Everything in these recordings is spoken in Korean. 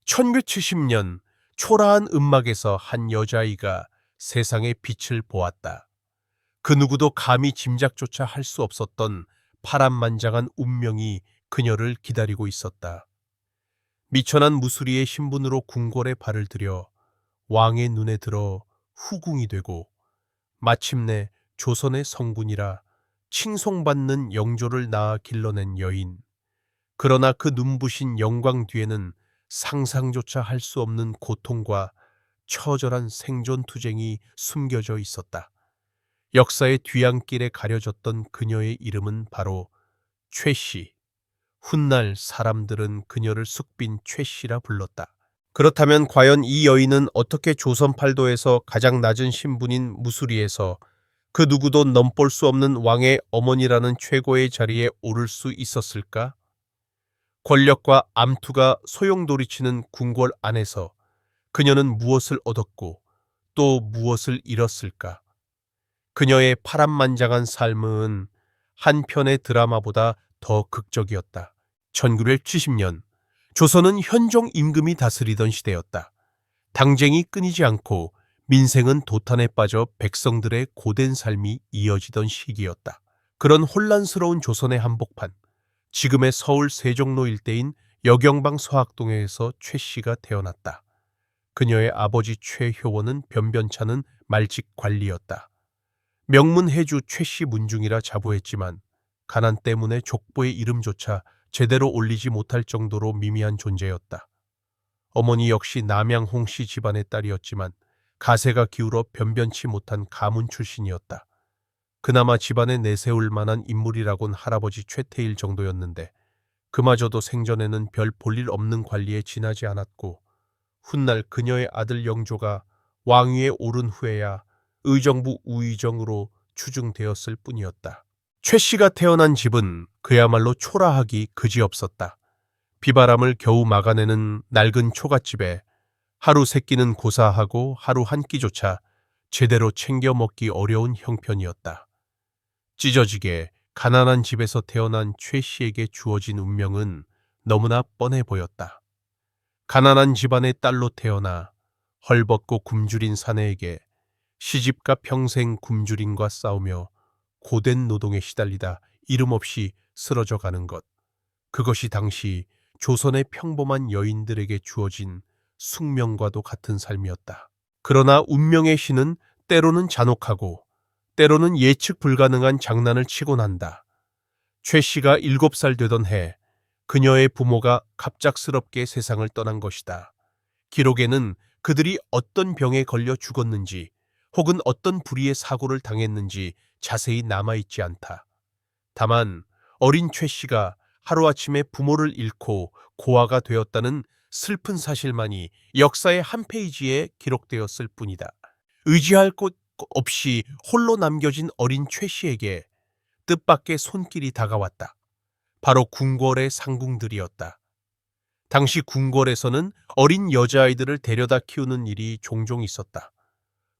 1970년 초라한 음막에서 한 여자아이가 세상의 빛을 보았다. 그 누구도 감히 짐작조차 할 수 없었던 파란만장한 운명이 그녀를 기다리고 있었다. 미천한 무수리의 신분으로 궁궐에 발을 들여 왕의 눈에 들어 후궁이 되고 마침내 조선의 성군이라 칭송받는 영조를 낳아 길러낸 여인. 그러나 그 눈부신 영광 뒤에는 상상조차 할 수 없는 고통과 처절한 생존 투쟁이 숨겨져 있었다. 역사의 뒤안길에 가려졌던 그녀의 이름은 바로 최씨. 훗날 사람들은 그녀를 숙빈 최씨라 불렀다. 그렇다면 과연 이 여인은 어떻게 조선 팔도에서 가장 낮은 신분인 무수리에서 그 누구도 넘볼 수 없는 왕의 어머니라는 최고의 자리에 오를 수 있었을까? 권력과 암투가 소용돌이치는 궁궐 안에서 그녀는 무엇을 얻었고 또 무엇을 잃었을까? 그녀의 파란만장한 삶은 한 편의 드라마보다 더 극적이었다. 1970년 조선은 현종 임금이 다스리던 시대였다. 당쟁이 끊이지 않고 민생은 도탄에 빠져 백성들의 고된 삶이 이어지던 시기였다. 그런 혼란스러운 조선의 한복판, 지금의 서울 세종로 일대인 여경방 서학동에서 최 씨가 태어났다. 그녀의 아버지 최효원은 변변찮은 말직 관리였다. 명문해주 최씨 문중이라 자부했지만 가난 때문에 족보의 이름조차 제대로 올리지 못할 정도로 미미한 존재였다. 어머니 역시 남양홍 씨 집안의 딸이었지만 가세가 기울어 변변치 못한 가문 출신이었다. 그나마 집안에 내세울 만한 인물이라곤 할아버지 최태일 정도였는데 그마저도 생전에는 별 볼일 없는 관리에 지나지 않았고 훗날 그녀의 아들 영조가 왕위에 오른 후에야 의정부 우의정으로 추중되었을 뿐이었다. 최 씨가 태어난 집은 그야말로 초라하기 그지없었다. 비바람을 겨우 막아내는 낡은 초가집에 하루 세 끼는 고사하고 하루 한 끼조차 제대로 챙겨 먹기 어려운 형편이었다. 찢어지게 가난한 집에서 태어난 최 씨에게 주어진 운명은 너무나 뻔해 보였다. 가난한 집안의 딸로 태어나 헐벗고 굶주린 사내에게 시집가 평생 굶주림과 싸우며 고된 노동에 시달리다 이름 없이 쓰러져 가는 것. 그것이 당시 조선의 평범한 여인들에게 주어진 숙명과도 같은 삶이었다. 그러나 운명의 신은 때로는 잔혹하고 때로는 예측 불가능한 장난을 치곤 한다. 최 씨가 7살 되던 해 그녀의 부모가 갑작스럽게 세상을 떠난 것이다. 기록에는 그들이 어떤 병에 걸려 죽었는지 혹은 어떤 불의의 사고를 당했는지 자세히 남아있지 않다. 다만 어린 최 씨가 하루아침에 부모를 잃고 고아가 되었다는 슬픈 사실만이 역사의 한 페이지에 기록되었을 뿐이다. 의지할 곳 없이 홀로 남겨진 어린 최 씨에게 뜻밖의 손길이 다가왔다. 바로 궁궐의 상궁들이었다. 당시 궁궐에서는 어린 여자아이들을 데려다 키우는 일이 종종 있었다.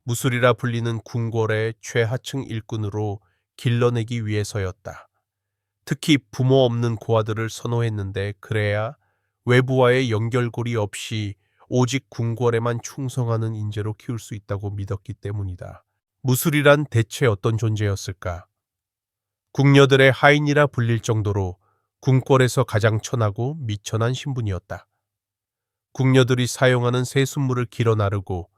무술이라 불리는 궁궐의 최하층 일꾼으로 길러내기 위해서였다. 특히 부모 없는 고아들을 선호했는데 그래야 외부와의 연결고리 없이 오직 궁궐에만 충성하는 인재로 키울 수 있다고 믿었기 때문이다. 무술이란 대체 어떤 존재였을까? 궁녀들의 하인이라 불릴 정도로 궁궐에서 가장 천하고 미천한 신분이었다. 궁녀들이 사용하는 세숫물을 길어 나르고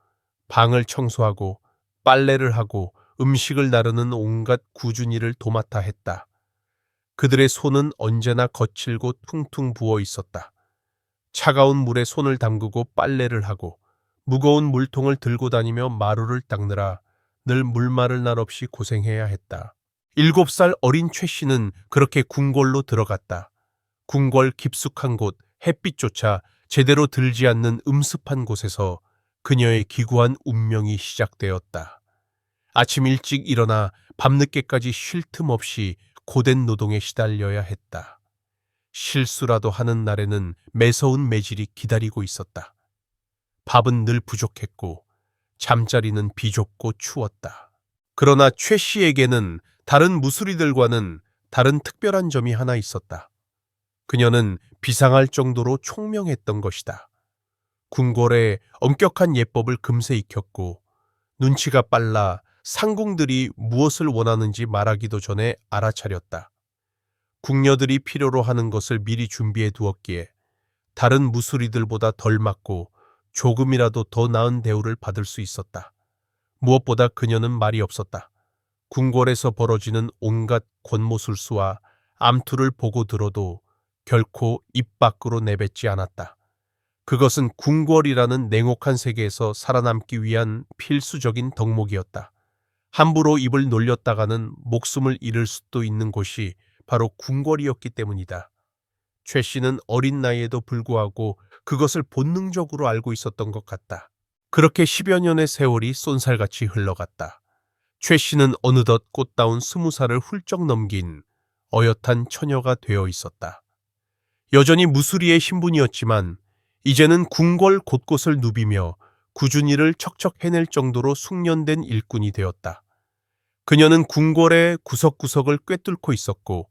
방을 청소하고 빨래를 하고 음식을 나르는 온갖 굳은 일을 도맡아 했다. 그들의 손은 언제나 거칠고 퉁퉁 부어 있었다. 차가운 물에 손을 담그고 빨래를 하고 무거운 물통을 들고 다니며 마루를 닦느라 늘 물 마를 날 없이 고생해야 했다. 7살 어린 최 씨는 그렇게 궁궐로 들어갔다. 궁궐 깊숙한 곳, 햇빛조차 제대로 들지 않는 음습한 곳에서 그녀의 기구한 운명이 시작되었다. 아침 일찍 일어나 밤늦게까지 쉴 틈 없이 고된 노동에 시달려야 했다. 실수라도 하는 날에는 매서운 매질이 기다리고 있었다. 밥은 늘 부족했고 잠자리는 비좁고 추웠다. 그러나 최 씨에게는 다른 무수리들과는 다른 특별한 점이 하나 있었다. 그녀는 비상할 정도로 총명했던 것이다. 궁궐의 엄격한 예법을 금세 익혔고 눈치가 빨라 상궁들이 무엇을 원하는지 말하기도 전에 알아차렸다. 궁녀들이 필요로 하는 것을 미리 준비해 두었기에 다른 무수리들보다 덜 맞고 조금이라도 더 나은 대우를 받을 수 있었다. 무엇보다 그녀는 말이 없었다. 궁궐에서 벌어지는 온갖 권모술수와 암투를 보고 들어도 결코 입 밖으로 내뱉지 않았다. 그것은 궁궐이라는 냉혹한 세계에서 살아남기 위한 필수적인 덕목이었다. 함부로 입을 놀렸다가는 목숨을 잃을 수도 있는 곳이 바로 궁궐이었기 때문이다. 최 씨는 어린 나이에도 불구하고 그것을 본능적으로 알고 있었던 것 같다. 그렇게 10여 년의 세월이 쏜살같이 흘러갔다. 최 씨는 어느덧 꽃다운 20살을 훌쩍 넘긴 어엿한 처녀가 되어 있었다. 여전히 무수리의 신분이었지만 이제는 궁궐 곳곳을 누비며 꾸준히 일을 척척 해낼 정도로 숙련된 일꾼이 되었다. 그녀는 궁궐의 구석구석을 꿰뚫고 있었고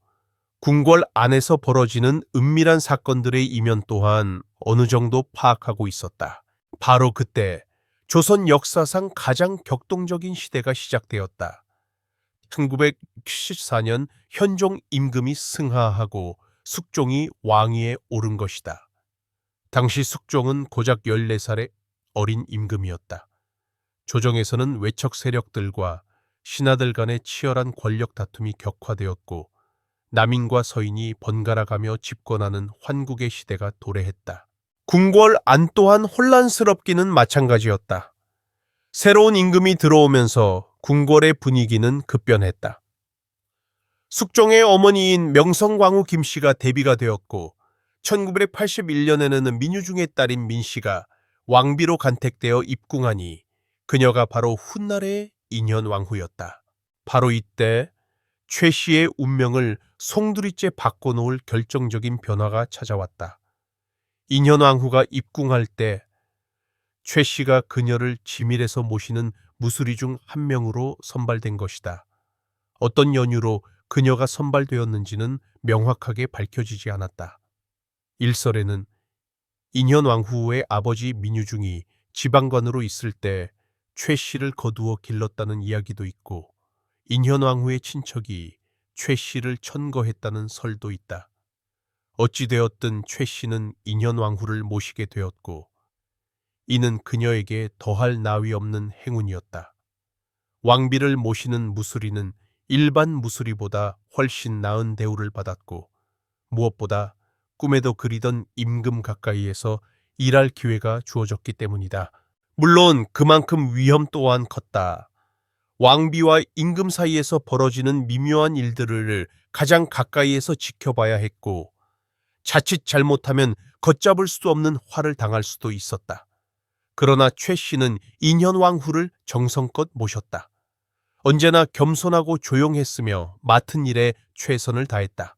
궁궐 안에서 벌어지는 은밀한 사건들의 이면 또한 어느 정도 파악하고 있었다. 바로 그때 조선 역사상 가장 격동적인 시대가 시작되었다. 1974년 현종 임금이 승하하고 숙종이 왕위에 오른 것이다. 당시 숙종은 고작 14살의 어린 임금이었다. 조정에서는 외척 세력들과 신하들 간의 치열한 권력 다툼이 격화되었고 남인과 서인이 번갈아가며 집권하는 환국의 시대가 도래했다. 궁궐 안 또한 혼란스럽기는 마찬가지였다. 새로운 임금이 들어오면서 궁궐의 분위기는 급변했다. 숙종의 어머니인 명성광후 김씨가 대비가 되었고 1981년에는 민유중의 딸인 민씨가 왕비로 간택되어 입궁하니 그녀가 바로 훗날의 인현왕후였다. 바로 이때 최 씨의 운명을 송두리째 바꿔놓을 결정적인 변화가 찾아왔다. 인현왕후가 입궁할 때 최 씨가 그녀를 지밀에서 모시는 무수리 중 한 명으로 선발된 것이다. 어떤 연유로 그녀가 선발되었는지는 명확하게 밝혀지지 않았다. 일설에는 인현왕후의 아버지 민유중이 지방관으로 있을 때 최 씨를 거두어 길렀다는 이야기도 있고 인현왕후의 친척이 최 씨를 천거했다는 설도 있다. 어찌되었든 최 씨는 인현왕후를 모시게 되었고 이는 그녀에게 더할 나위 없는 행운이었다. 왕비를 모시는 무수리는 일반 무수리보다 훨씬 나은 대우를 받았고 무엇보다 꿈에도 그리던 임금 가까이에서 일할 기회가 주어졌기 때문이다. 물론 그만큼 위험 또한 컸다. 왕비와 임금 사이에서 벌어지는 미묘한 일들을 가장 가까이에서 지켜봐야 했고 자칫 잘못하면 걷잡을 수 없는 화를 당할 수도 있었다. 그러나 최 씨는 인현왕후를 정성껏 모셨다. 언제나 겸손하고 조용했으며 맡은 일에 최선을 다했다.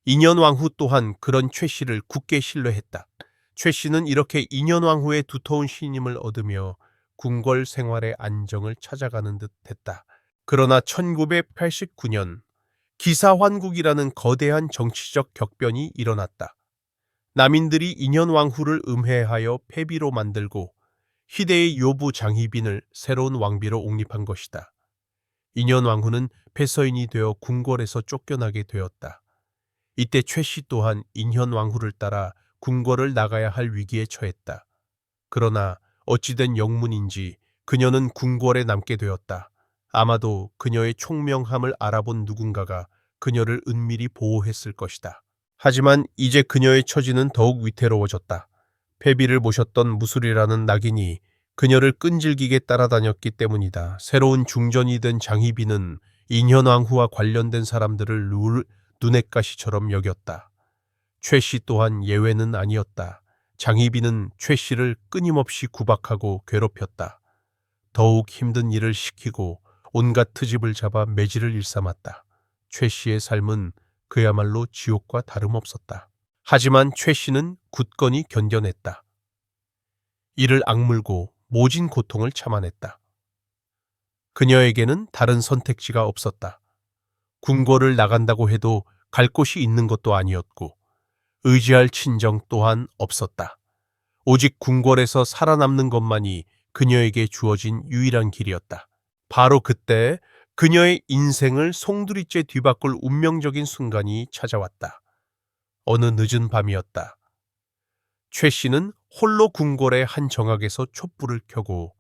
인현왕후 또한 그런 최 씨를 굳게 신뢰했다. 최 씨는 이렇게 인현왕후의 두터운 신임을 얻으며 궁궐 생활의 안정을 찾아가는 듯 했다. 그러나 1989년 기사환국이라는 거대한 정치적 격변이 일어났다. 남인들이 인현왕후를 음해하여 폐비로 만들고 희대의 요부 장희빈을 새로운 왕비로 옹립한 것이다. 인현왕후는 폐서인이 되어 궁궐에서 쫓겨나게 되었다. 이때 최 씨 또한 인현왕후를 따라 궁궐을 나가야 할 위기에 처했다. 그러나 어찌된 영문인지 그녀는 궁궐에 남게 되었다. 아마도 그녀의 총명함을 알아본 누군가가 그녀를 은밀히 보호했을 것이다. 하지만 이제 그녀의 처지는 더욱 위태로워졌다. 폐비를 모셨던 무술이라는 낙인이 그녀를 끈질기게 따라다녔기 때문이다. 새로운 중전이 된 장희빈은 인현왕후와 관련된 사람들을 눈엣가시처럼 여겼다. 최 씨 또한 예외는 아니었다. 장희빈은 최 씨를 끊임없이 구박하고 괴롭혔다. 더욱 힘든 일을 시키고 온갖 트집을 잡아 매질을 일삼았다. 최 씨의 삶은 그야말로 지옥과 다름없었다. 하지만 최 씨는 굳건히 견뎌냈다. 이를 악물고 모진 고통을 참아냈다. 그녀에게는 다른 선택지가 없었다. 궁궐을 나간다고 해도 갈 곳이 있는 것도 아니었고 의지할 친정 또한 없었다. 오직 궁궐에서 살아남는 것만이 그녀에게 주어진 유일한 길이었다. 바로 그때 그녀의 인생을 송두리째 뒤바꿀 운명적인 순간이 찾아왔다. 어느 늦은 밤이었다. 최 씨는 홀로 궁궐의 한 정악에서 촛불을 켜고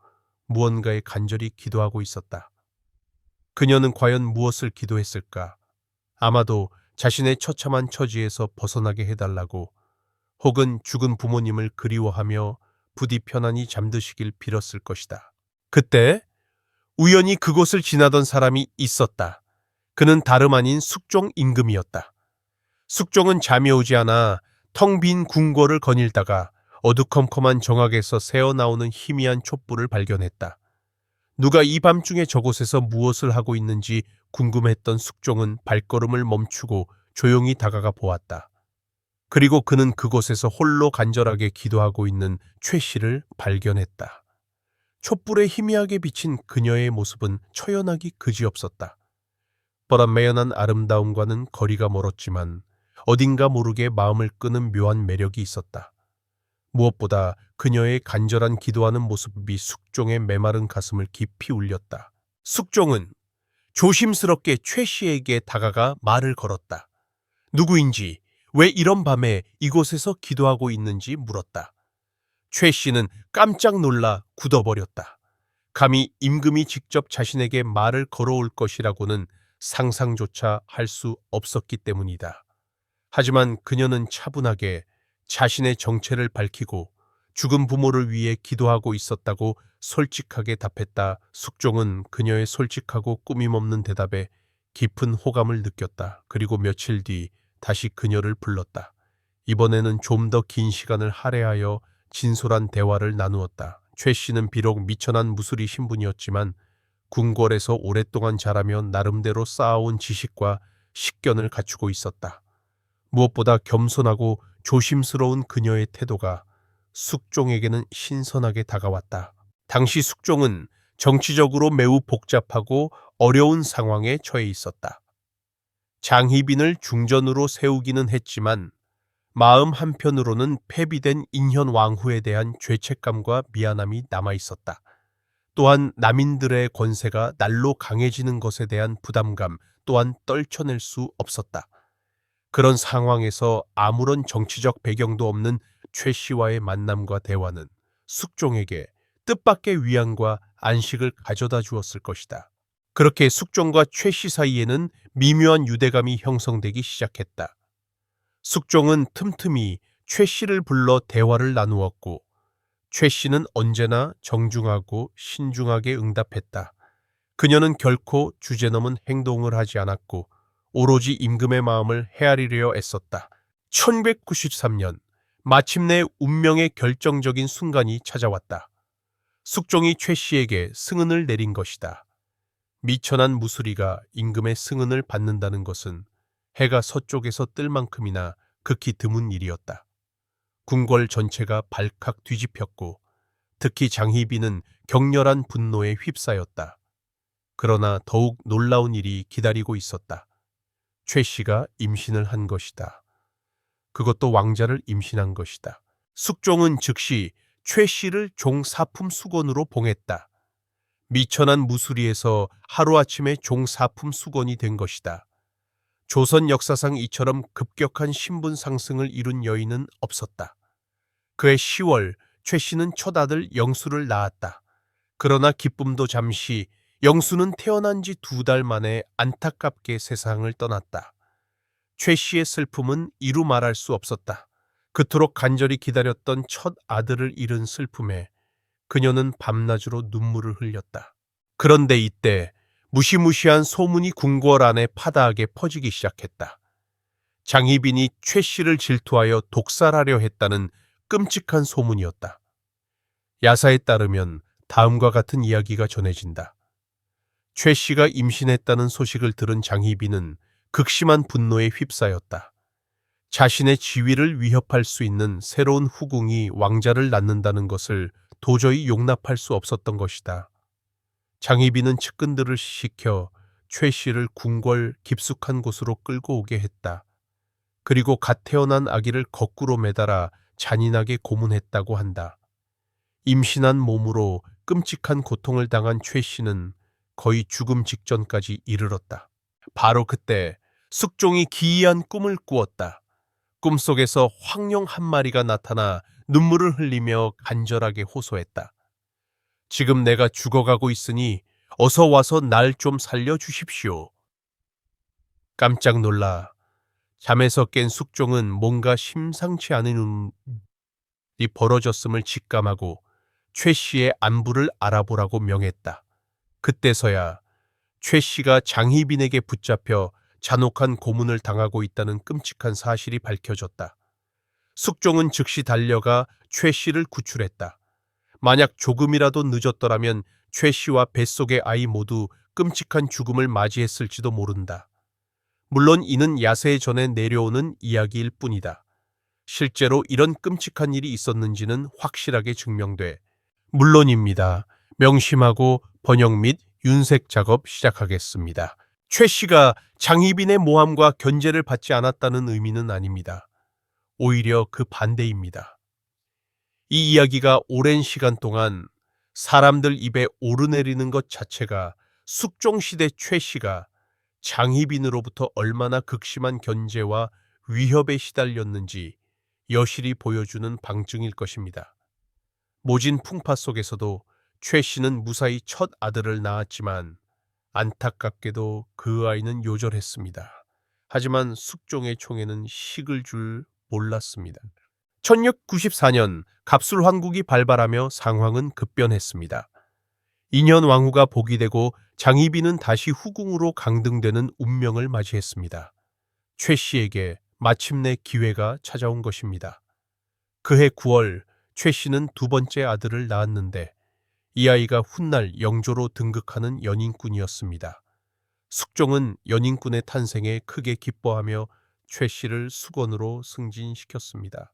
무언가에 간절히 기도하고 있었다. 그녀는 과연 무엇을 기도했을까? 아마도 자신의 처참한 처지에서 벗어나게 해달라고, 혹은 죽은 부모님을 그리워하며 부디 편안히 잠드시길 빌었을 것이다. 그때 우연히 그곳을 지나던 사람이 있었다. 그는 다름 아닌 숙종 임금이었다. 숙종은 잠이 오지 않아 텅 빈 궁궐을 거닐다가 어두컴컴한 정악에서 새어나오는 희미한 촛불을 발견했다. 누가 이 밤중에 저곳에서 무엇을 하고 있는지 궁금했던 숙종은 발걸음을 멈추고 조용히 다가가 보았다. 그리고 그는 그곳에서 홀로 간절하게 기도하고 있는 최 씨를 발견했다. 촛불에 희미하게 비친 그녀의 모습은 처연하기 그지없었다. 뻔한매연한 아름다움과는 거리가 멀었지만 어딘가 모르게 마음을 끄는 묘한 매력이 있었다. 무엇보다 그녀의 간절한 기도하는 모습이 숙종의 메마른 가슴을 깊이 울렸다. 숙종은 조심스럽게 최 씨에게 다가가 말을 걸었다. 누구인지, 왜 이런 밤에 이곳에서 기도하고 있는지 물었다. 최 씨는 깜짝 놀라 굳어버렸다. 감히 임금이 직접 자신에게 말을 걸어올 것이라고는 상상조차 할 수 없었기 때문이다. 하지만 그녀는 차분하게 자신의 정체를 밝히고 죽은 부모를 위해 기도하고 있었다고 솔직하게 답했다. 숙종은 그녀의 솔직하고 꾸밈없는 대답에 깊은 호감을 느꼈다. 그리고 며칠 뒤 다시 그녀를 불렀다. 이번에는 좀 더 긴 시간을 할애하여 진솔한 대화를 나누었다. 최 씨는 비록 미천한 무술이 신분이었지만 궁궐에서 오랫동안 자라며 나름대로 쌓아온 지식과 식견을 갖추고 있었다. 무엇보다 겸손하고 조심스러운 그녀의 태도가 숙종에게는 신선하게 다가왔다. 당시 숙종은 정치적으로 매우 복잡하고 어려운 상황에 처해 있었다. 장희빈을 중전으로 세우기는 했지만 마음 한편으로는 폐비된 인현 왕후에 대한 죄책감과 미안함이 남아 있었다. 또한 남인들의 권세가 날로 강해지는 것에 대한 부담감 또한 떨쳐낼 수 없었다. 그런 상황에서 아무런 정치적 배경도 없는 최 씨와의 만남과 대화는 숙종에게 뜻밖의 위안과 안식을 가져다 주었을 것이다. 그렇게 숙종과 최 씨 사이에는 미묘한 유대감이 형성되기 시작했다. 숙종은 틈틈이 최 씨를 불러 대화를 나누었고 최 씨는 언제나 정중하고 신중하게 응답했다. 그녀는 결코 주제넘은 행동을 하지 않았고 오로지 임금의 마음을 헤아리려 애썼다. 1193년 마침내 운명의 결정적인 순간이 찾아왔다. 숙종이 최 씨에게 승은을 내린 것이다. 미천한 무수리가 임금의 승은을 받는다는 것은 해가 서쪽에서 뜰 만큼이나 극히 드문 일이었다. 궁궐 전체가 발칵 뒤집혔고 특히 장희빈은 격렬한 분노에 휩싸였다. 그러나 더욱 놀라운 일이 기다리고 있었다. 최 씨가 임신을 한 것이다. 그것도 왕자를 임신한 것이다. 숙종은 즉시 최 씨를 종사품 수건으로 봉했다. 미천한 무수리에서 하루아침에 종사품 수건이 된 것이다. 조선 역사상 이처럼 급격한 신분 상승을 이룬 여인은 없었다. 그해 10월 최 씨는 첫 아들 영수를 낳았다. 그러나 기쁨도 잠시, 영수는 태어난 지 2달 만에 안타깝게 세상을 떠났다. 최 씨의 슬픔은 이루 말할 수 없었다. 그토록 간절히 기다렸던 첫 아들을 잃은 슬픔에 그녀는 밤낮으로 눈물을 흘렸다. 그런데 이때 무시무시한 소문이 궁궐 안에 파다하게 퍼지기 시작했다. 장희빈이 최 씨를 질투하여 독살하려 했다는 끔찍한 소문이었다. 야사에 따르면 다음과 같은 이야기가 전해진다. 최 씨가 임신했다는 소식을 들은 장희빈은 극심한 분노에 휩싸였다. 자신의 지위를 위협할 수 있는 새로운 후궁이 왕자를 낳는다는 것을 도저히 용납할 수 없었던 것이다. 장희빈은 측근들을 시켜 최 씨를 궁궐 깊숙한 곳으로 끌고 오게 했다. 그리고 갓 태어난 아기를 거꾸로 매달아 잔인하게 고문했다고 한다. 임신한 몸으로 끔찍한 고통을 당한 최 씨는 거의 죽음 직전까지 이르렀다. 바로 그때 숙종이 기이한 꿈을 꾸었다. 꿈속에서 황룡 한 마리가 나타나 눈물을 흘리며 간절하게 호소했다. 지금 내가 죽어가고 있으니 어서 와서 날 좀 살려주십시오. 깜짝 놀라 잠에서 깬 숙종은 뭔가 심상치 않은 일이 벌어졌음을 직감하고 최 씨의 안부를 알아보라고 명했다. 그때서야 최 씨가 장희빈에게 붙잡혀 잔혹한 고문을 당하고 있다는 끔찍한 사실이 밝혀졌다. 숙종은 즉시 달려가 최 씨를 구출했다. 만약 조금이라도 늦었더라면 최 씨와 뱃속의 아이 모두 끔찍한 죽음을 맞이했을지도 모른다. 물론 이는 야세 전에 내려오는 이야기일 뿐이다. 실제로 이런 끔찍한 일이 있었는지는 확실하게 증명돼 물론입니다. 명심하고 번역 및 윤색 작업 시작하겠습니다. 최 씨가 장희빈의 모함과 견제를 받지 않았다는 의미는 아닙니다. 오히려 그 반대입니다. 이 이야기가 오랜 시간 동안 사람들 입에 오르내리는 것 자체가 숙종시대 최 씨가 장희빈으로부터 얼마나 극심한 견제와 위협에 시달렸는지 여실히 보여주는 방증일 것입니다. 모진 풍파 속에서도 최 씨는 무사히 첫 아들을 낳았지만 안타깝게도 그 아이는 요절했습니다. 하지만 숙종의 총에는 식을 줄 몰랐습니다. 1694년 갑술환국이 발발하며 상황은 급변했습니다. 인현 왕후가 복이 되고 장희빈은 다시 후궁으로 강등되는 운명을 맞이했습니다. 최 씨에게 마침내 기회가 찾아온 것입니다. 그해 9월 최 씨는 두 번째 아들을 낳았는데 이 아이가 훗날 영조로 등극하는 연인군이었습니다. 숙종은 연인군의 탄생에 크게 기뻐하며 최 씨를 수건으로 승진시켰습니다.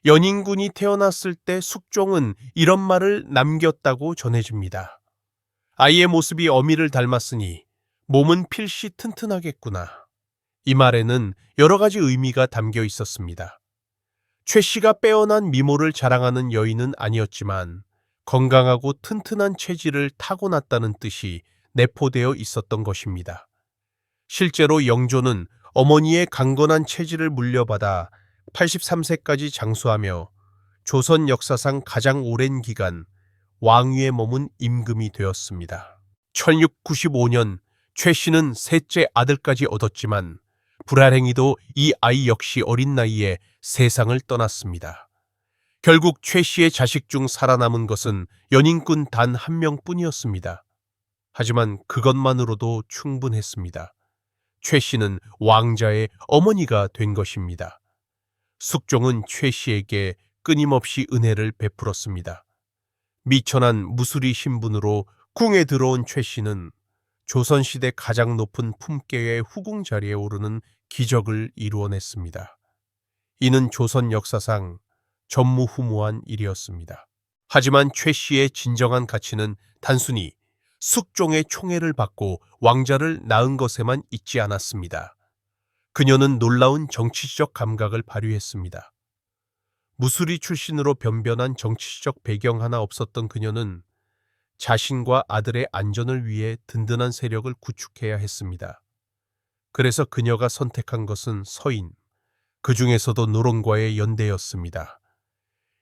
연인군이 태어났을 때 숙종은 이런 말을 남겼다고 전해집니다. 아이의 모습이 어미를 닮았으니 몸은 필시 튼튼하겠구나. 이 말에는 여러 가지 의미가 담겨 있었습니다. 최 씨가 빼어난 미모를 자랑하는 여인은 아니었지만 건강하고 튼튼한 체질을 타고났다는 뜻이 내포되어 있었던 것입니다. 실제로 영조는 어머니의 강건한 체질을 물려받아 83세까지 장수하며 조선 역사상 가장 오랜 기간 왕위에 머문 임금이 되었습니다. 1695년 최 씨는 셋째 아들까지 얻었지만 불알행히도 이 아이 역시 어린 나이에 세상을 떠났습니다. 결국 최 씨의 자식 중 살아남은 것은 연인군 단 한 명뿐이었습니다. 하지만 그것만으로도 충분했습니다. 최 씨는 왕자의 어머니가 된 것입니다. 숙종은 최 씨에게 끊임없이 은혜를 베풀었습니다. 미천한 무수리 신분으로 궁에 들어온 최 씨는 조선시대 가장 높은 품계의 후궁 자리에 오르는 기적을 이루어냈습니다. 이는 조선 역사상 전무후무한 일이었습니다. 하지만 최 씨의 진정한 가치는 단순히 숙종의 총애를 받고 왕자를 낳은 것에만 있지 않았습니다. 그녀는 놀라운 정치적 감각을 발휘했습니다. 무수리 출신으로 변변한 정치적 배경 하나 없었던 그녀는 자신과 아들의 안전을 위해 든든한 세력을 구축해야 했습니다. 그래서 그녀가 선택한 것은 서인, 그 중에서도 노론과의 연대였습니다.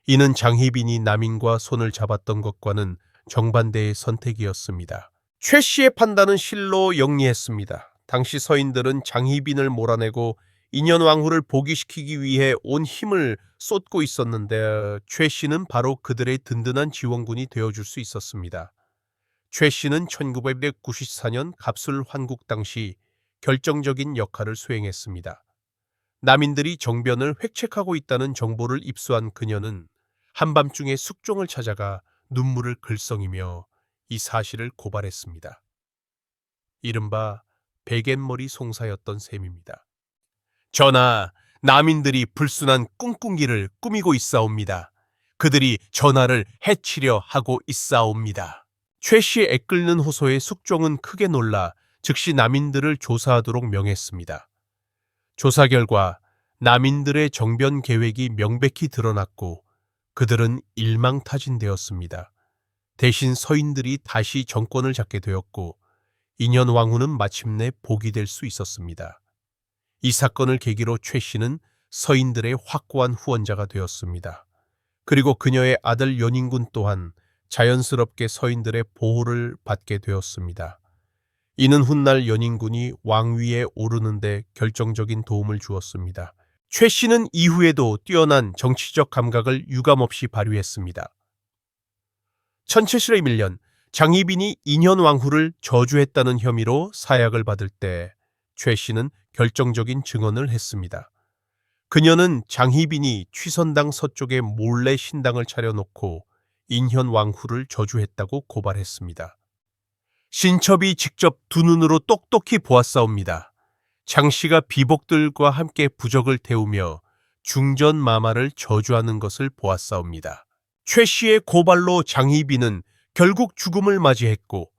이는 장희빈이 남인과 손을 잡았던 것과는 정반대의 선택이었습니다. 최 씨의 판단은 실로 영리했습니다. 당시 서인들은 장희빈을 몰아내고 인현왕후를 복위시키기 위해 온 힘을 쏟고 있었는데 최 씨는 바로 그들의 든든한 지원군이 되어줄 수 있었습니다. 최 씨는 1994년 갑술환국 당시 결정적인 역할을 수행했습니다. 남인들이 정변을 획책하고 있다는 정보를 입수한 그녀는 한밤중에 숙종을 찾아가 눈물을 글썽이며 이 사실을 고발했습니다. 이른바 베갯머리 송사였던 셈입니다. 전하, 남인들이 불순한 꿍꿍기를 꾸미고 있사옵니다. 그들이 전하를 해치려 하고 있사옵니다. 최 씨의 애끓는 호소에 숙종은 크게 놀라 즉시 남인들을 조사하도록 명했습니다. 조사 결과 남인들의 정변 계획이 명백히 드러났고 그들은 일망타진되었습니다. 대신 서인들이 다시 정권을 잡게 되었고 인현 왕후는 마침내 복이 될 수 있었습니다. 이 사건을 계기로 최 씨는 서인들의 확고한 후원자가 되었습니다. 그리고 그녀의 아들 연인군 또한 자연스럽게 서인들의 보호를 받게 되었습니다. 이는 훗날 연인군이 왕위에 오르는데 결정적인 도움을 주었습니다. 최 씨는 이후에도 뛰어난 정치적 감각을 유감없이 발휘했습니다. 1711년 장희빈이 인현 왕후를 저주했다는 혐의로 사약을 받을 때 최 씨는 결정적인 증언을 했습니다. 그녀는 장희빈이 취선당 서쪽에 몰래 신당을 차려놓고 인현 왕후를 저주했다고 고발했습니다. 신첩이 직접 두 눈으로 똑똑히 보았사옵니다. 장 씨가 비복들과 함께 부적을 태우며 중전마마를 저주하는 것을 보았사옵니다. 최 씨의 고발로 장희빈은 결국 죽음을 맞이했고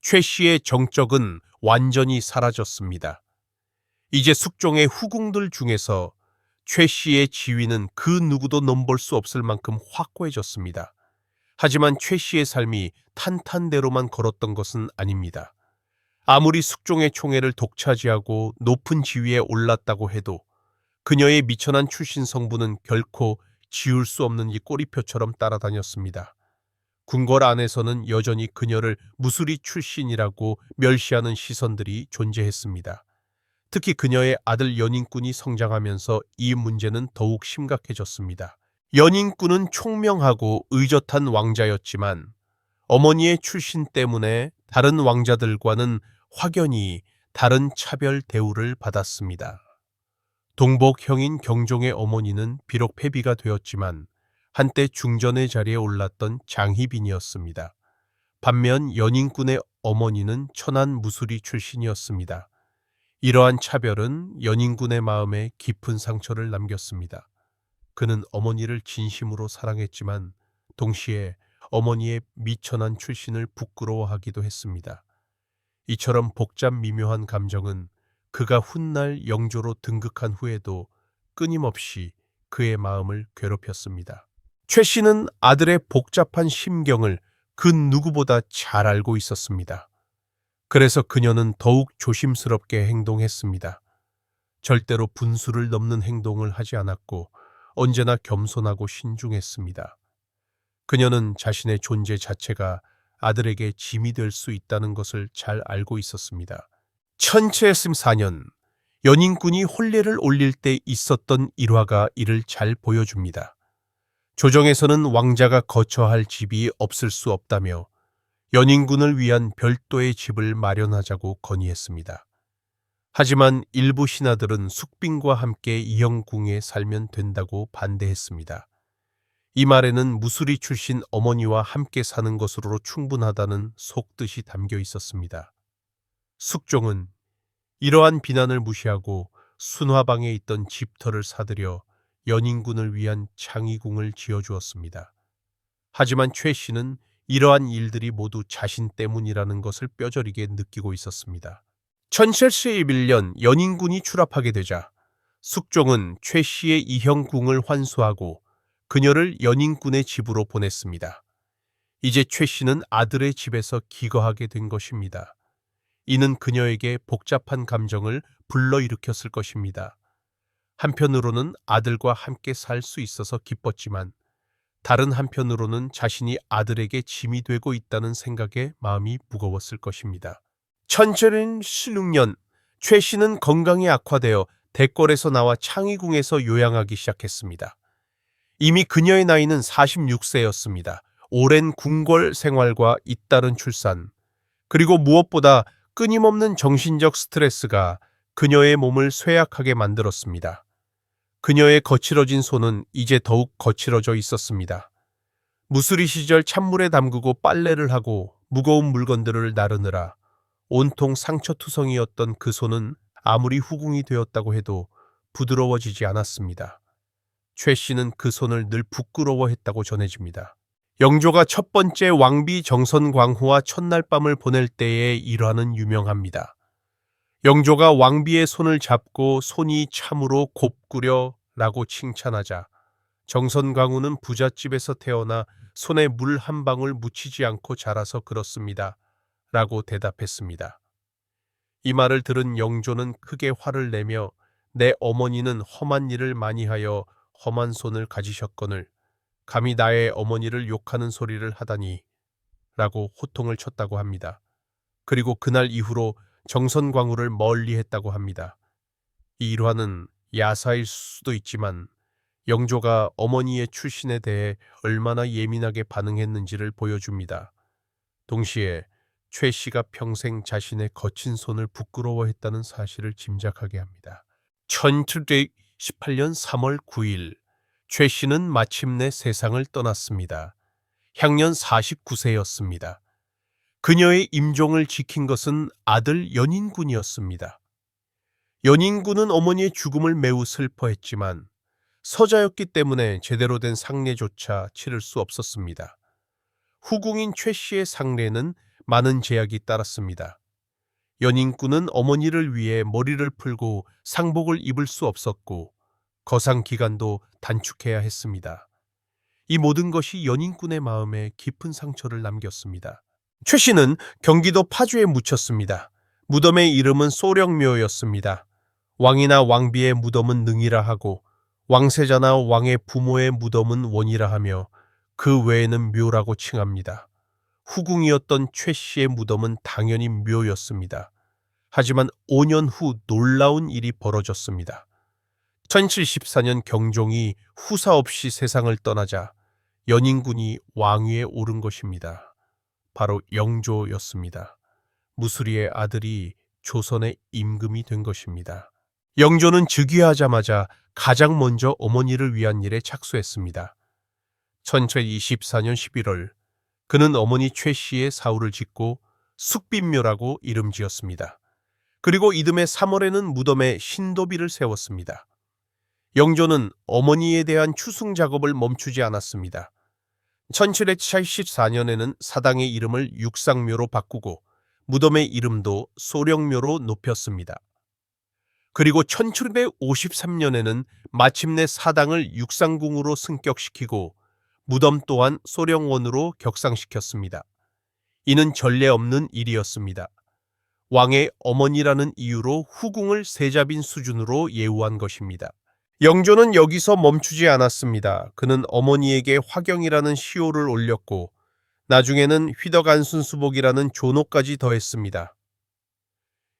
최 씨의 정적은 완전히 사라졌습니다. 이제 숙종의 후궁들 중에서 최 씨의 지위는 그 누구도 넘볼 수 없을 만큼 확고해졌습니다. 하지만 최 씨의 삶이 탄탄대로만 걸었던 것은 아닙니다. 아무리 숙종의 총애를 독차지하고 높은 지위에 올랐다고 해도 그녀의 미천한 출신 성분은 결코 지울 수 없는 이 꼬리표처럼 따라다녔습니다. 궁궐 안에서는 여전히 그녀를 무수리 출신이라고 멸시하는 시선들이 존재했습니다. 특히 그녀의 아들 연인군이 성장하면서 이 문제는 더욱 심각해졌습니다. 연인군은 총명하고 의젓한 왕자였지만 어머니의 출신 때문에 다른 왕자들과는 확연히 다른 차별 대우를 받았습니다. 동복형인 경종의 어머니는 비록 패비가 되었지만 한때 중전의 자리에 올랐던 장희빈이었습니다. 반면 연인군의 어머니는 천한 무수리 출신이었습니다. 이러한 차별은 연인군의 마음에 깊은 상처를 남겼습니다. 그는 어머니를 진심으로 사랑했지만 동시에 어머니의 미천한 출신을 부끄러워하기도 했습니다. 이처럼 복잡 미묘한 감정은 그가 훗날 영조로 등극한 후에도 끊임없이 그의 마음을 괴롭혔습니다. 최 씨는 아들의 복잡한 심경을 그 누구보다 잘 알고 있었습니다. 그래서 그녀는 더욱 조심스럽게 행동했습니다. 절대로 분수를 넘는 행동을 하지 않았고 언제나 겸손하고 신중했습니다. 그녀는 자신의 존재 자체가 아들에게 짐이 될 수 있다는 것을 잘 알고 있었습니다. 1714년 연인군이 혼례를 올릴 때 있었던 일화가 이를 잘 보여줍니다. 조정에서는 왕자가 거처할 집이 없을 수 없다며 연인군을 위한 별도의 집을 마련하자고 건의했습니다. 하지만 일부 신하들은 숙빈과 함께 이형궁에 살면 된다고 반대했습니다. 이 말에는 무수리 출신 어머니와 함께 사는 것으로 충분하다는 속뜻이 담겨 있었습니다. 숙종은 이러한 비난을 무시하고 순화방에 있던 집터를 사들여 연인군을 위한 창의궁을 지어주었습니다. 하지만 최 씨는 이러한 일들이 모두 자신 때문이라는 것을 뼈저리게 느끼고 있었습니다. 1711년 연인군이 추락하게 되자 숙종은 최 씨의 이형궁을 환수하고 그녀를 연인군의 집으로 보냈습니다. 이제 최 씨는 아들의 집에서 기거하게 된 것입니다. 이는 그녀에게 복잡한 감정을 불러일으켰을 것입니다. 한편으로는 아들과 함께 살 수 있어서 기뻤지만 다른 한편으로는 자신이 아들에게 짐이 되고 있다는 생각에 마음이 무거웠을 것입니다. 1716년 최 씨는 건강이 악화되어 대궐에서 나와 창의궁에서 요양하기 시작했습니다. 이미 그녀의 나이는 46세였습니다. 오랜 궁궐 생활과 잇따른 출산, 그리고 무엇보다 끊임없는 정신적 스트레스가 그녀의 몸을 쇠약하게 만들었습니다. 그녀의 거칠어진 손은 이제 더욱 거칠어져 있었습니다. 무수리 시절 찬물에 담그고 빨래를 하고 무거운 물건들을 나르느라 온통 상처투성이었던 그 손은 아무리 후궁이 되었다고 해도 부드러워지지 않았습니다. 최 씨는 그 손을 늘 부끄러워했다고 전해집니다. 영조가 첫 번째 왕비 정선광후와 첫날 밤을 보낼 때의 일화는 유명합니다. 영조가 왕비의 손을 잡고 손이 참으로 곱구려 라고 칭찬하자 정선광후는 부잣집에서 태어나 손에 물 한 방울 묻히지 않고 자라서 그렇습니다. 라고 대답했습니다. 이 말을 들은 영조는 크게 화를 내며 내 어머니는 험한 일을 많이 하여 험한 손을 가지셨거늘 감히 나의 어머니를 욕하는 소리를 하다니 라고 호통을 쳤다고 합니다. 그리고 그날 이후로 정선광후를 멀리했다고 합니다. 이 일화는 야사일 수도 있지만 영조가 어머니의 출신에 대해 얼마나 예민하게 반응했는지를 보여줍니다. 동시에 최 씨가 평생 자신의 거친 손을 부끄러워했다는 사실을 짐작하게 합니다. 1718년 3월 9일 최 씨는 마침내 세상을 떠났습니다. 향년 49세였습니다. 그녀의 임종을 지킨 것은 아들 연인군이었습니다. 연인군은 어머니의 죽음을 매우 슬퍼했지만 서자였기 때문에 제대로 된 상례조차 치를 수 없었습니다. 후궁인 최 씨의 상례는 많은 제약이 따랐습니다. 연인군은 어머니를 위해 머리를 풀고 상복을 입을 수 없었고 거상 기간도 단축해야 했습니다. 이 모든 것이 연인군의 마음에 깊은 상처를 남겼습니다. 최 씨는 경기도 파주에 묻혔습니다. 무덤의 이름은 소령묘였습니다. 왕이나 왕비의 무덤은 능이라 하고 왕세자나 왕의 부모의 무덤은 원이라 하며 그 외에는 묘라고 칭합니다. 후궁이었던 최 씨의 무덤은 당연히 묘였습니다. 하지만 5년 후 놀라운 일이 벌어졌습니다. 1714년 경종이 후사 없이 세상을 떠나자 연인군이 왕위에 오른 것입니다. 바로 영조였습니다. 무수리의 아들이 조선의 임금이 된 것입니다. 영조는 즉위하자마자 가장 먼저 어머니를 위한 일에 착수했습니다. 1724년 11월 그는 어머니 최 씨의 사후를 짓고 숙빈묘라고 이름 지었습니다. 그리고 이듬해 3월에는 무덤에 신도비를 세웠습니다. 영조는 어머니에 대한 추승 작업을 멈추지 않았습니다. 1774년에는 사당의 이름을 육상묘로 바꾸고 무덤의 이름도 소령묘로 높였습니다. 그리고 1753년에는 마침내 사당을 육상궁으로 승격시키고 무덤 또한 소령원으로 격상시켰습니다. 이는 전례 없는 일이었습니다. 왕의 어머니라는 이유로 후궁을 세자빈 수준으로 예우한 것입니다. 영조는 여기서 멈추지 않았습니다. 그는 어머니에게 화경이라는 시호를 올렸고 나중에는 휘덕안순수복이라는 존호까지 더했습니다.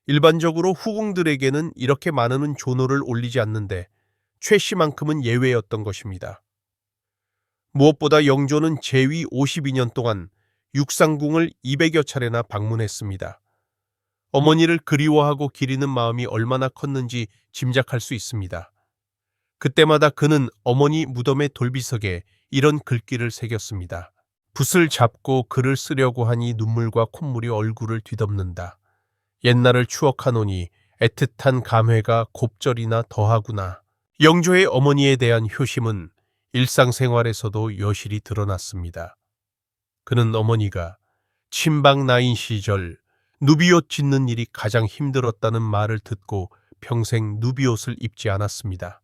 일반적으로 후궁들에게는 이렇게 많은 존호를 올리지 않는데 최 씨만큼은 예외였던 것입니다. 무엇보다 영조는 재위 52년 동안 육상궁을 200여 차례나 방문했습니다. 어머니를 그리워하고 기리는 마음이 얼마나 컸는지 짐작할 수 있습니다. 그때마다 그는 어머니 무덤의 돌비석에 이런 글귀를 새겼습니다. 붓을 잡고 글을 쓰려고 하니 눈물과 콧물이 얼굴을 뒤덮는다. 옛날을 추억하노니 애틋한 감회가 곱절이나 더하구나. 영조의 어머니에 대한 효심은 일상생활에서도 여실히 드러났습니다. 그는 어머니가 친방 나인 시절 누비옷 짓는 일이 가장 힘들었다는 말을 듣고 평생 누비옷을 입지 않았습니다.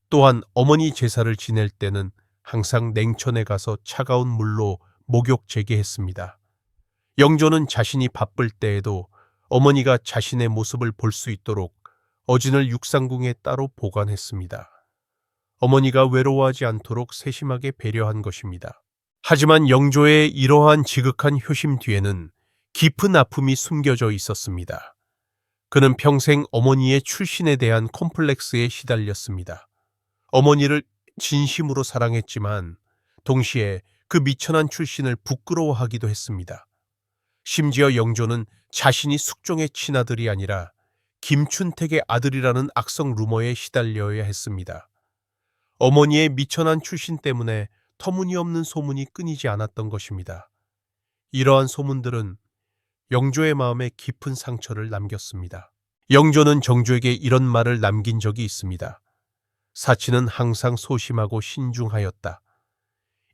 또한 어머니 제사를 지낼 때는 항상 냉천에 가서 차가운 물로 목욕 재개했습니다. 영조는 자신이 바쁠 때에도 어머니가 자신의 모습을 볼 수 있도록 어진을 육상궁에 따로 보관했습니다. 어머니가 외로워하지 않도록 세심하게 배려한 것입니다. 하지만 영조의 이러한 지극한 효심 뒤에는 깊은 아픔이 숨겨져 있었습니다. 그는 평생 어머니의 출신에 대한 콤플렉스에 시달렸습니다. 어머니를 진심으로 사랑했지만 동시에 그 미천한 출신을 부끄러워하기도 했습니다. 심지어 영조는 자신이 숙종의 친아들이 아니라 김춘택의 아들이라는 악성 루머에 시달려야 했습니다. 어머니의 미천한 출신 때문에 터무니없는 소문이 끊이지 않았던 것입니다. 이러한 소문들은 영조의 마음에 깊은 상처를 남겼습니다. 영조는 정조에게 이런 말을 남긴 적이 있습니다. 사치는 항상 소심하고 신중하였다.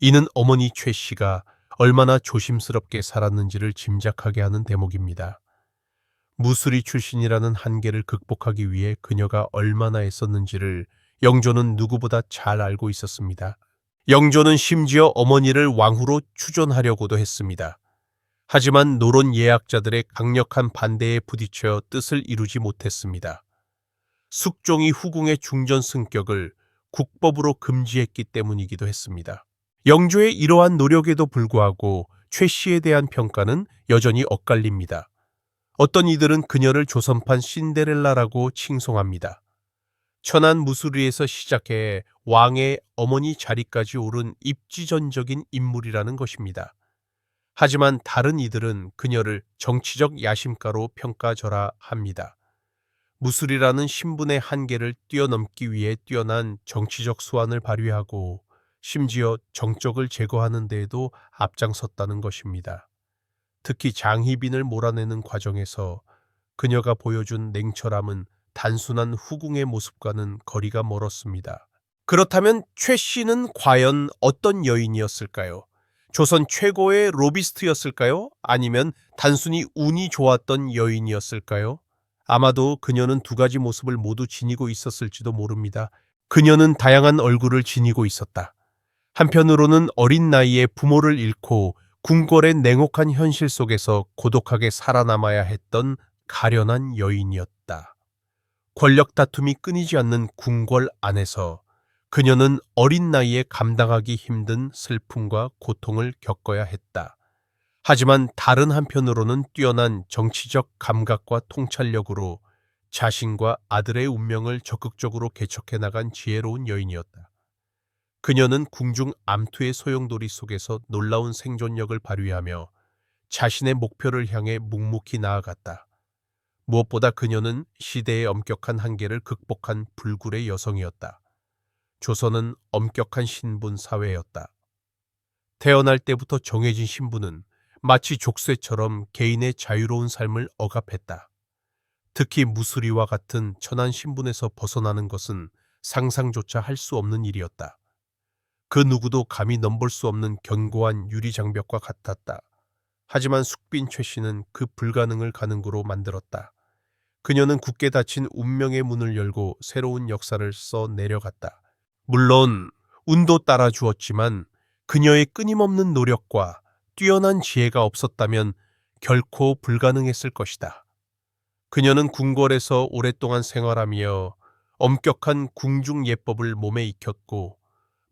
이는 어머니 최 씨가 얼마나 조심스럽게 살았는지를 짐작하게 하는 대목입니다. 무수리 출신이라는 한계를 극복하기 위해 그녀가 얼마나 애썼는지를 영조는 누구보다 잘 알고 있었습니다. 영조는 심지어 어머니를 왕후로 추존하려고도 했습니다. 하지만 노론 예약자들의 강력한 반대에 부딪혀 뜻을 이루지 못했습니다. 숙종이 후궁의 중전 승격을 국법으로 금지했기 때문이기도 했습니다. 영조의 이러한 노력에도 불구하고 최 씨에 대한 평가는 여전히 엇갈립니다. 어떤 이들은 그녀를 조선판 신데렐라라고 칭송합니다. 천안 무수리에서 시작해 왕의 어머니 자리까지 오른 입지전적인 인물이라는 것입니다. 하지만 다른 이들은 그녀를 정치적 야심가로 평가절하 합니다. 무술이라는 신분의 한계를 뛰어넘기 위해 뛰어난 정치적 수완을 발휘하고 심지어 정적을 제거하는 데에도 앞장섰다는 것입니다. 특히 장희빈을 몰아내는 과정에서 그녀가 보여준 냉철함은 단순한 후궁의 모습과는 거리가 멀었습니다. 그렇다면 최 씨는 과연 어떤 여인이었을까요? 조선 최고의 로비스트였을까요? 아니면 단순히 운이 좋았던 여인이었을까요? 아마도 그녀는 두 가지 모습을 모두 지니고 있었을지도 모릅니다. 그녀는 다양한 얼굴을 지니고 있었다. 한편으로는 어린 나이에 부모를 잃고 궁궐의 냉혹한 현실 속에서 고독하게 살아남아야 했던 가련한 여인이었다. 권력 다툼이 끊이지 않는 궁궐 안에서 그녀는 어린 나이에 감당하기 힘든 슬픔과 고통을 겪어야 했다. 하지만 다른 한편으로는 뛰어난 정치적 감각과 통찰력으로 자신과 아들의 운명을 적극적으로 개척해 나간 지혜로운 여인이었다. 그녀는 궁중 암투의 소용돌이 속에서 놀라운 생존력을 발휘하며 자신의 목표를 향해 묵묵히 나아갔다. 무엇보다 그녀는 시대의 엄격한 한계를 극복한 불굴의 여성이었다. 조선은 엄격한 신분 사회였다. 태어날 때부터 정해진 신분은 마치 족쇄처럼 개인의 자유로운 삶을 억압했다. 특히 무수리와 같은 천한 신분에서 벗어나는 것은 상상조차 할 수 없는 일이었다. 그 누구도 감히 넘볼 수 없는 견고한 유리장벽과 같았다. 하지만 숙빈 최 씨는 그 불가능을 가능으로 만들었다. 그녀는 굳게 닫힌 운명의 문을 열고 새로운 역사를 써 내려갔다. 물론 운도 따라주었지만 그녀의 끊임없는 노력과 뛰어난 지혜가 없었다면 결코 불가능했을 것이다. 그녀는 궁궐에서 오랫동안 생활하며 엄격한 궁중 예법을 몸에 익혔고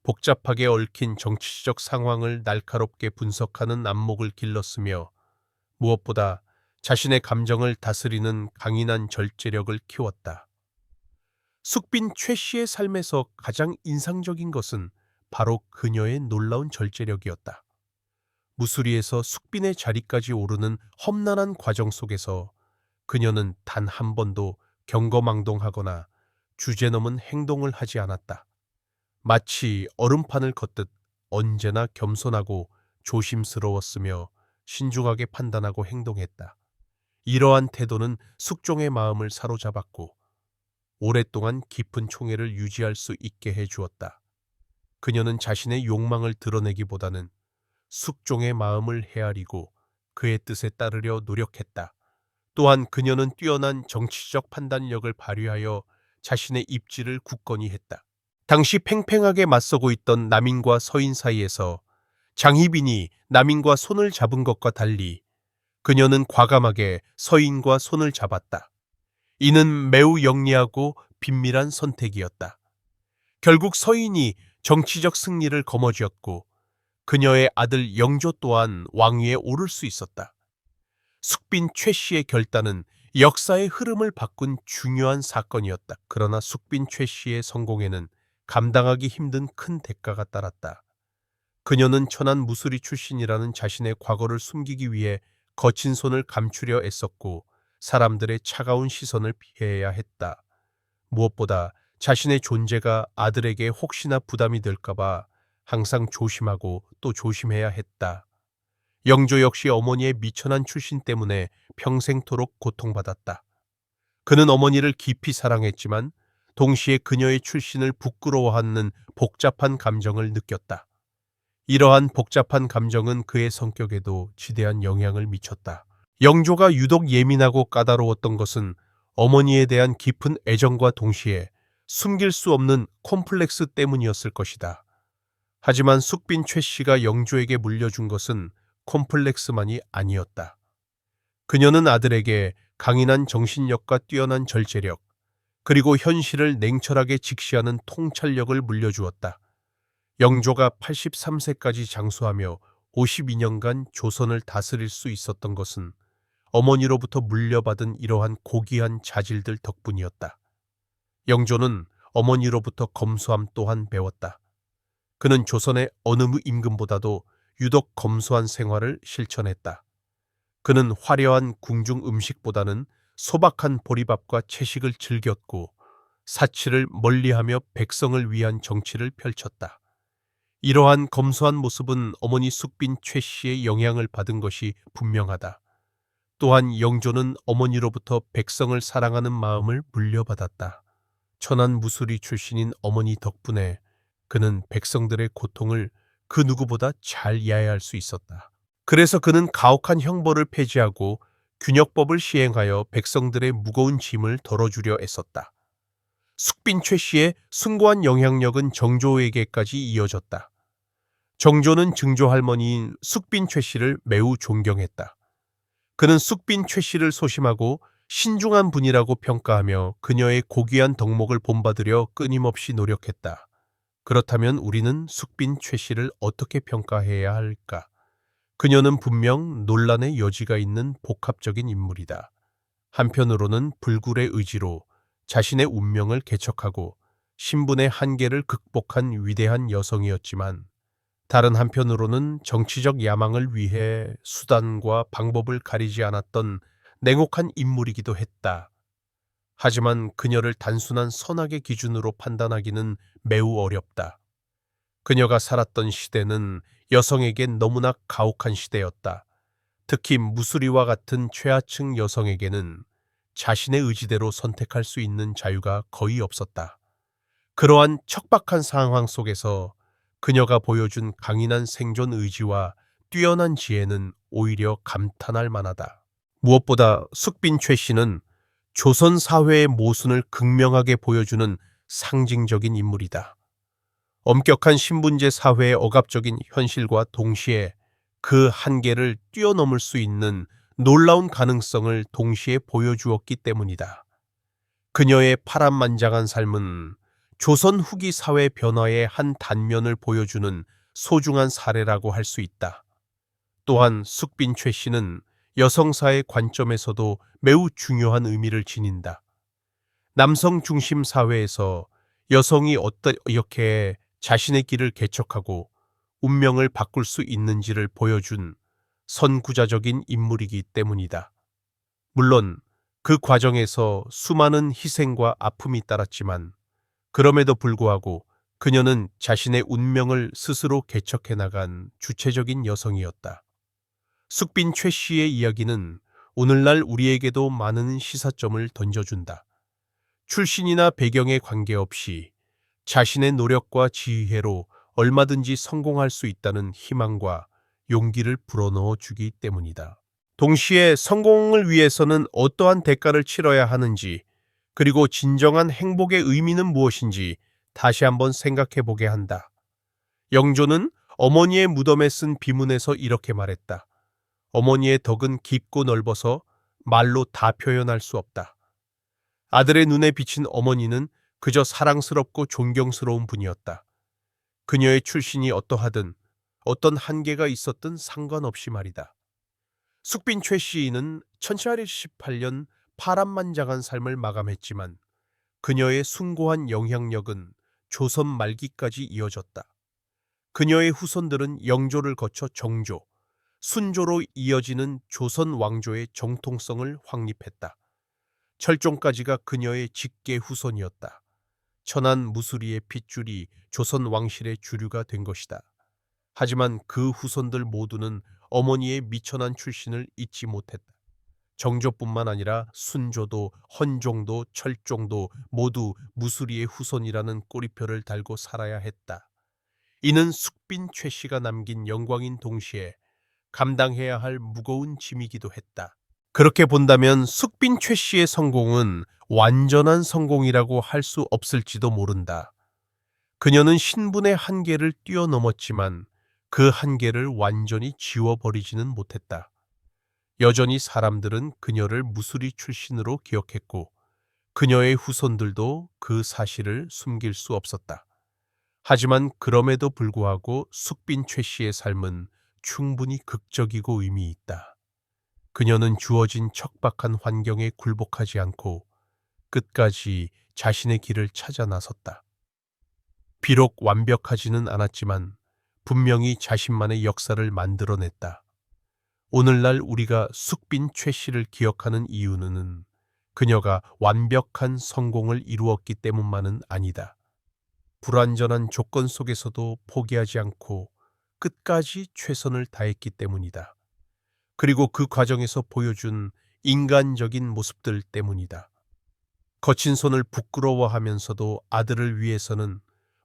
복잡하게 얽힌 정치적 상황을 날카롭게 분석하는 안목을 길렀으며 무엇보다 자신의 감정을 다스리는 강인한 절제력을 키웠다. 숙빈 최 씨의 삶에서 가장 인상적인 것은 바로 그녀의 놀라운 절제력이었다. 무수리에서 숙빈의 자리까지 오르는 험난한 과정 속에서 그녀는 단 한 번도 경거망동하거나 주제넘은 행동을 하지 않았다. 마치 얼음판을 걷듯 언제나 겸손하고 조심스러웠으며 신중하게 판단하고 행동했다. 이러한 태도는 숙종의 마음을 사로잡았고 오랫동안 깊은 총애를 유지할 수 있게 해주었다. 그녀는 자신의 욕망을 드러내기보다는 숙종의 마음을 헤아리고 그의 뜻에 따르려 노력했다. 또한 그녀는 뛰어난 정치적 판단력을 발휘하여 자신의 입지를 굳건히 했다. 당시 팽팽하게 맞서고 있던 남인과 서인 사이에서 장희빈이 남인과 손을 잡은 것과 달리 그녀는 과감하게 서인과 손을 잡았다. 이는 매우 영리하고 빈밀한 선택이었다. 결국 서인이 정치적 승리를 거머쥐었고 그녀의 아들 영조 또한 왕위에 오를 수 있었다. 숙빈 최 씨의 결단은 역사의 흐름을 바꾼 중요한 사건이었다. 그러나 숙빈 최 씨의 성공에는 감당하기 힘든 큰 대가가 따랐다. 그녀는 천안 무수리 출신이라는 자신의 과거를 숨기기 위해 거친 손을 감추려 애썼고 사람들의 차가운 시선을 피해야 했다. 무엇보다 자신의 존재가 아들에게 혹시나 부담이 될까봐 항상 조심하고 또 조심해야 했다. 영조 역시 어머니의 미천한 출신 때문에 평생토록 고통받았다. 그는 어머니를 깊이 사랑했지만 동시에 그녀의 출신을 부끄러워하는 복잡한 감정을 느꼈다. 이러한 복잡한 감정은 그의 성격에도 지대한 영향을 미쳤다. 영조가 유독 예민하고 까다로웠던 것은 어머니에 대한 깊은 애정과 동시에 숨길 수 없는 콤플렉스 때문이었을 것이다. 하지만 숙빈 최 씨가 영조에게 물려준 것은 콤플렉스만이 아니었다. 그녀는 아들에게 강인한 정신력과 뛰어난 절제력, 그리고 현실을 냉철하게 직시하는 통찰력을 물려주었다. 영조가 83세까지 장수하며 52년간 조선을 다스릴 수 있었던 것은 어머니로부터 물려받은 이러한 고귀한 자질들 덕분이었다. 영조는 어머니로부터 검소함 또한 배웠다. 그는 조선의 어느 임금보다도 유독 검소한 생활을 실천했다. 그는 화려한 궁중 음식보다는 소박한 보리밥과 채식을 즐겼고 사치를 멀리하며 백성을 위한 정치를 펼쳤다. 이러한 검소한 모습은 어머니 숙빈 최 씨의 영향을 받은 것이 분명하다. 또한 영조는 어머니로부터 백성을 사랑하는 마음을 물려받았다. 천안 무수리 출신인 어머니 덕분에 그는 백성들의 고통을 그 누구보다 잘 이해할 수 있었다. 그래서 그는 가혹한 형벌을 폐지하고 균역법을 시행하여 백성들의 무거운 짐을 덜어주려 애썼다. 숙빈 최 씨의 숭고한 영향력은 정조에게까지 이어졌다. 정조는 증조 할머니인 숙빈 최 씨를 매우 존경했다. 그는 숙빈 최 씨를 소심하고 신중한 분이라고 평가하며 그녀의 고귀한 덕목을 본받으려 끊임없이 노력했다. 그렇다면 우리는 숙빈 최 씨를 어떻게 평가해야 할까? 그녀는 분명 논란의 여지가 있는 복합적인 인물이다. 한편으로는 불굴의 의지로 자신의 운명을 개척하고 신분의 한계를 극복한 위대한 여성이었지만, 다른 한편으로는 정치적 야망을 위해 수단과 방법을 가리지 않았던 냉혹한 인물이기도 했다. 하지만 그녀를 단순한 선악의 기준으로 판단하기는 매우 어렵다. 그녀가 살았던 시대는 여성에겐 너무나 가혹한 시대였다. 특히 무수리와 같은 최하층 여성에게는 자신의 의지대로 선택할 수 있는 자유가 거의 없었다. 그러한 척박한 상황 속에서 그녀가 보여준 강인한 생존 의지와 뛰어난 지혜는 오히려 감탄할 만하다. 무엇보다 숙빈 최 씨는 조선 사회의 모순을 극명하게 보여주는 상징적인 인물이다. 엄격한 신분제 사회의 억압적인 현실과 동시에 그 한계를 뛰어넘을 수 있는 놀라운 가능성을 동시에 보여주었기 때문이다. 그녀의 파란만장한 삶은 조선 후기 사회 변화의 한 단면을 보여주는 소중한 사례라고 할 수 있다. 또한 숙빈 최 씨는 여성사의 관점에서도 매우 중요한 의미를 지닌다. 남성 중심 사회에서 여성이 어떻게 자신의 길을 개척하고 운명을 바꿀 수 있는지를 보여준 선구자적인 인물이기 때문이다. 물론 그 과정에서 수많은 희생과 아픔이 따랐지만, 그럼에도 불구하고 그녀는 자신의 운명을 스스로 개척해 나간 주체적인 여성이었다. 숙빈 최 씨의 이야기는 오늘날 우리에게도 많은 시사점을 던져준다. 출신이나 배경에 관계없이 자신의 노력과 지혜로 얼마든지 성공할 수 있다는 희망과 용기를 불어넣어 주기 때문이다. 동시에 성공을 위해서는 어떠한 대가를 치러야 하는지, 그리고 진정한 행복의 의미는 무엇인지 다시 한번 생각해 보게 한다. 영조는 어머니의 무덤에 쓴 비문에서 이렇게 말했다. 어머니의 덕은 깊고 넓어서 말로 다 표현할 수 없다. 아들의 눈에 비친 어머니는 그저 사랑스럽고 존경스러운 분이었다. 그녀의 출신이 어떠하든 어떤 한계가 있었든 상관없이 말이다. 숙빈 최 씨는 1718년 파란만장한 삶을 마감했지만 그녀의 숭고한 영향력은 조선 말기까지 이어졌다. 그녀의 후손들은 영조를 거쳐 정조, 순조로 이어지는 조선 왕조의 정통성을 확립했다. 철종까지가 그녀의 직계 후손이었다. 천안 무수리의 핏줄이 조선 왕실의 주류가 된 것이다. 하지만 그 후손들 모두는 어머니의 미천한 출신을 잊지 못했다. 정조뿐만 아니라 순조도, 헌종도, 철종도 모두 무수리의 후손이라는 꼬리표를 달고 살아야 했다. 이는 숙빈 최 씨가 남긴 영광인 동시에 감당해야 할 무거운 짐이기도 했다. 그렇게 본다면 숙빈 최 씨의 성공은 완전한 성공이라고 할 수 없을지도 모른다. 그녀는 신분의 한계를 뛰어넘었지만 그 한계를 완전히 지워버리지는 못했다. 여전히 사람들은 그녀를 무수리 출신으로 기억했고 그녀의 후손들도 그 사실을 숨길 수 없었다. 하지만 그럼에도 불구하고 숙빈 최 씨의 삶은 충분히 극적이고 의미 있다. 그녀는 주어진 척박한 환경에 굴복하지 않고 끝까지 자신의 길을 찾아 나섰다. 비록 완벽하지는 않았지만 분명히 자신만의 역사를 만들어냈다. 오늘날 우리가 숙빈 최 씨를 기억하는 이유는 그녀가 완벽한 성공을 이루었기 때문만은 아니다. 불완전한 조건 속에서도 포기하지 않고 끝까지 최선을 다했기 때문이다. 그리고 그 과정에서 보여준 인간적인 모습들 때문이다. 거친 손을 부끄러워하면서도 아들을 위해서는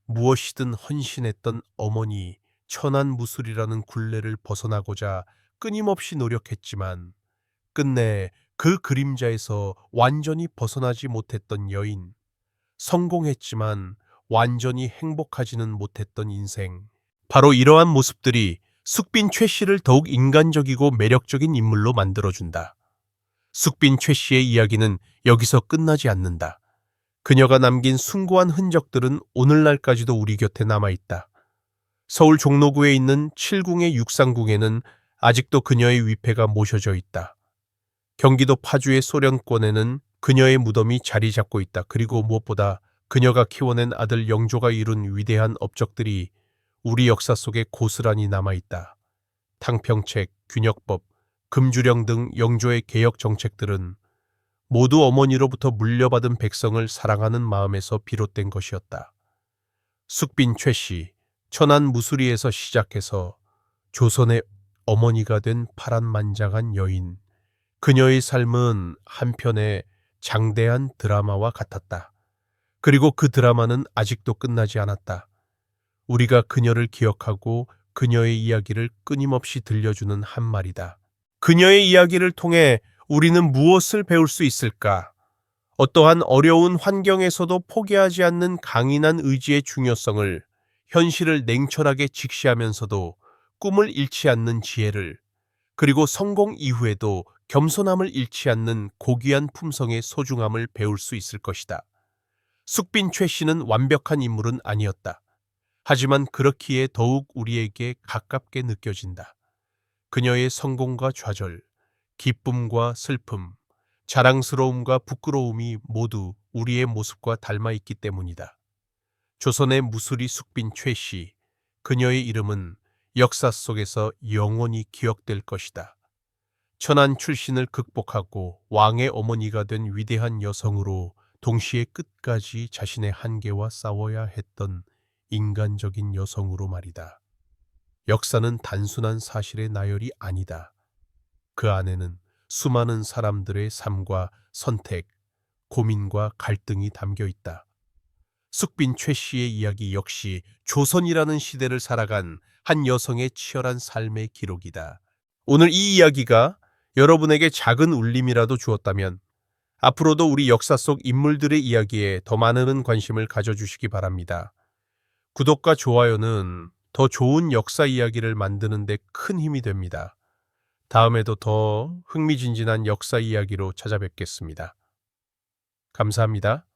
무엇이든 헌신했던 어머니, 천안무술이라는 굴레를 벗어나고자 끊임없이 노력했지만 끝내 그 그림자에서 완전히 벗어나지 못했던 여인, 성공했지만 완전히 행복하지는 못했던 인생. 바로 이러한 모습들이 숙빈 최 씨를 더욱 인간적이고 매력적인 인물로 만들어준다. 숙빈 최 씨의 이야기는 여기서 끝나지 않는다. 그녀가 남긴 숭고한 흔적들은 오늘날까지도 우리 곁에 남아있다. 서울 종로구에 있는 칠궁의 육상궁에는 아직도 그녀의 위패가 모셔져 있다. 경기도 파주의 소련권에는 그녀의 무덤이 자리 잡고 있다. 그리고 무엇보다 그녀가 키워낸 아들 영조가 이룬 위대한 업적들이 우리 역사 속에 고스란히 남아있다. 탕평책, 균역법, 금주령 등 영조의 개혁 정책들은 모두 어머니로부터 물려받은 백성을 사랑하는 마음에서 비롯된 것이었다. 숙빈 최 씨, 천안 무수리에서 시작해서 조선의 어머니가 된 파란만장한 여인, 그녀의 삶은 한편의 장대한 드라마와 같았다. 그리고 그 드라마는 아직도 끝나지 않았다. 우리가 그녀를 기억하고 그녀의 이야기를 끊임없이 들려주는 한 말이다. 그녀의 이야기를 통해 우리는 무엇을 배울 수 있을까? 어떠한 어려운 환경에서도 포기하지 않는 강인한 의지의 중요성을, 현실을 냉철하게 직시하면서도 꿈을 잃지 않는 지혜를, 그리고 성공 이후에도 겸손함을 잃지 않는 고귀한 품성의 소중함을 배울 수 있을 것이다. 숙빈 최 씨는 완벽한 인물은 아니었다. 하지만 그렇기에 더욱 우리에게 가깝게 느껴진다. 그녀의 성공과 좌절, 기쁨과 슬픔, 자랑스러움과 부끄러움이 모두 우리의 모습과 닮아 있기 때문이다. 조선의 무수리 숙빈 최 씨, 그녀의 이름은 역사 속에서 영원히 기억될 것이다. 천안 출신을 극복하고 왕의 어머니가 된 위대한 여성으로 동시에 끝까지 자신의 한계와 싸워야 했던 인간적인 여성으로 말이다. 역사는 단순한 사실의 나열이 아니다. 그 안에는 수많은 사람들의 삶과 선택, 고민과 갈등이 담겨 있다. 숙빈 최 씨의 이야기 역시 조선이라는 시대를 살아간 한 여성의 치열한 삶의 기록이다. 오늘 이 이야기가 여러분에게 작은 울림이라도 주었다면 앞으로도 우리 역사 속 인물들의 이야기에 더 많은 관심을 가져주시기 바랍니다. 구독과 좋아요는 더 좋은 역사 이야기를 만드는 데 큰 힘이 됩니다. 다음에도 더 흥미진진한 역사 이야기로 찾아뵙겠습니다. 감사합니다.